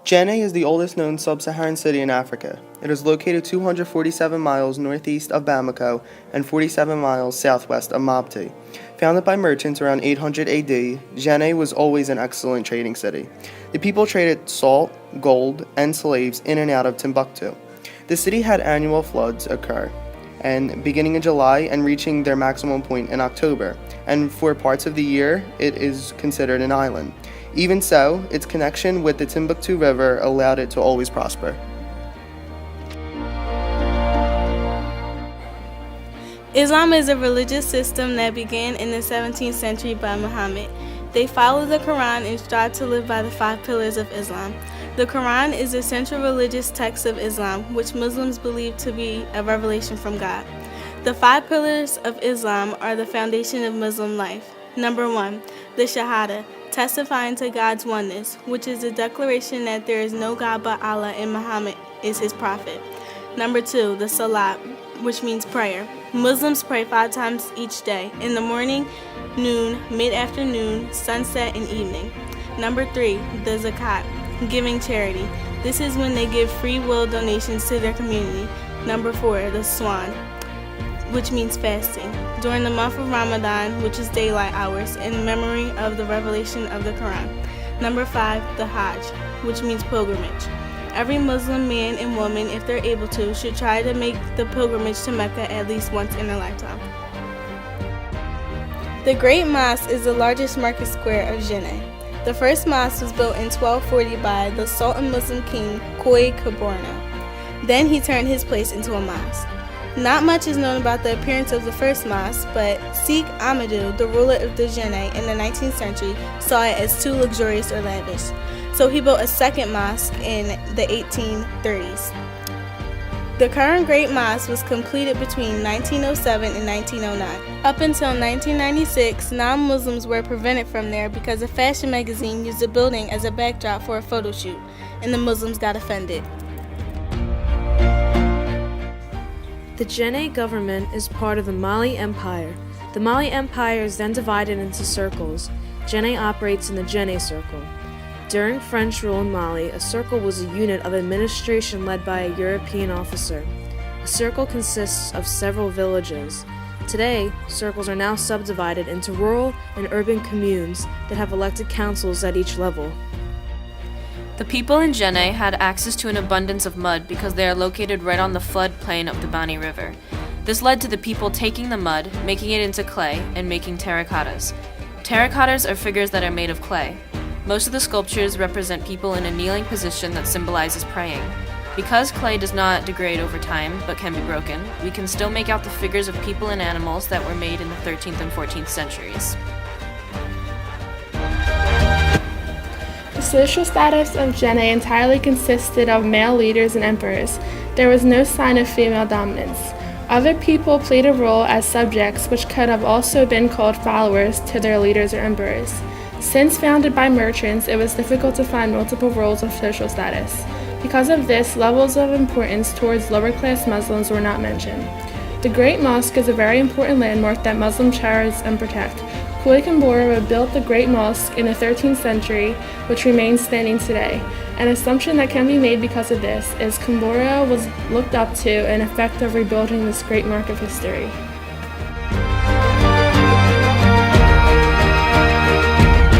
Djenne is the oldest known sub-Saharan city in Africa. It is located 247 miles northeast of Bamako and 47 miles southwest of Mopti. Founded by merchants around 800 AD, Djenne was always an excellent trading city. The people traded salt, gold, and slaves in and out of Timbuktu. The city had annual floods occur, and beginning in July and reaching their maximum point in October, and for parts of the year it is considered an island. Even so, its connection with the Timbuktu River allowed it to always prosper. Islam is a religious system that began in the 17th century by Muhammad. They follow the Quran and strive to live by the 5 pillars of Islam. The Quran is the central religious text of Islam, which Muslims believe to be a revelation from God. The 5 pillars of Islam are the foundation of Muslim life. Number 1, the Shahada, testifying to God's oneness, which is the declaration that there is no God but Allah and Muhammad is his prophet. Number 2, the Salat, which means prayer. Muslims pray 5 times each day, in the morning, noon, mid-afternoon, sunset, and evening. Number 3, the Zakat, giving charity. This is when they give free will donations to their community. Number 4, the Swan, which means fasting, during the month of Ramadan, which is daylight hours, in memory of the revelation of the Quran. Number 5, the Hajj, which means pilgrimage. Every Muslim man and woman, if they're able to, should try to make the pilgrimage to Mecca at least once in their lifetime. The Great Mosque is the largest market square of Djenne. The first mosque was built in 1240 by the Sultan Muslim king Koi Kaborno. Then he turned his place into a mosque. Not much is known about the appearance of the first mosque, but Sheikh Ahmadu, the ruler of Djenne in the 19th century, saw it as too luxurious or lavish. So he built a second mosque in the 1830s. The current Great Mosque was completed between 1907 and 1909. Up until 1996, non-Muslims were prevented from there because a fashion magazine used the building as a backdrop for a photo shoot, and the Muslims got offended. The Djenne government is part of the Mali Empire. The Mali Empire is then divided into circles. Djenne operates in the Djenne Circle. During French rule in Mali, a circle was a unit of administration led by a European officer. A circle consists of several villages. Today, circles are now subdivided into rural and urban communes that have elected councils at each level. The people in Djenne had access to an abundance of mud because they are located right on the floodplain of the Bani River. This led to the people taking the mud, making it into clay, and making terracottas. Terracottas are figures that are made of clay. Most of the sculptures represent people in a kneeling position that symbolizes praying. Because clay does not degrade over time, but can be broken, we can still make out the figures of people and animals that were made in the 13th and 14th centuries. The social status of Djenne entirely consisted of male leaders and emperors. There was no sign of female dominance. Other people played a role as subjects, which could have also been called followers to their leaders or emperors. Since founded by merchants, it was difficult to find multiple roles of social status. Because of this, levels of importance towards lower-class Muslims were not mentioned. The Great Mosque is a very important landmark that Muslims cherish and protect. Koi Kaborno built the Great Mosque in the 13th century, which remains standing today. An assumption that can be made because of this is Kaborno was looked up to in effect of rebuilding this great mark of history.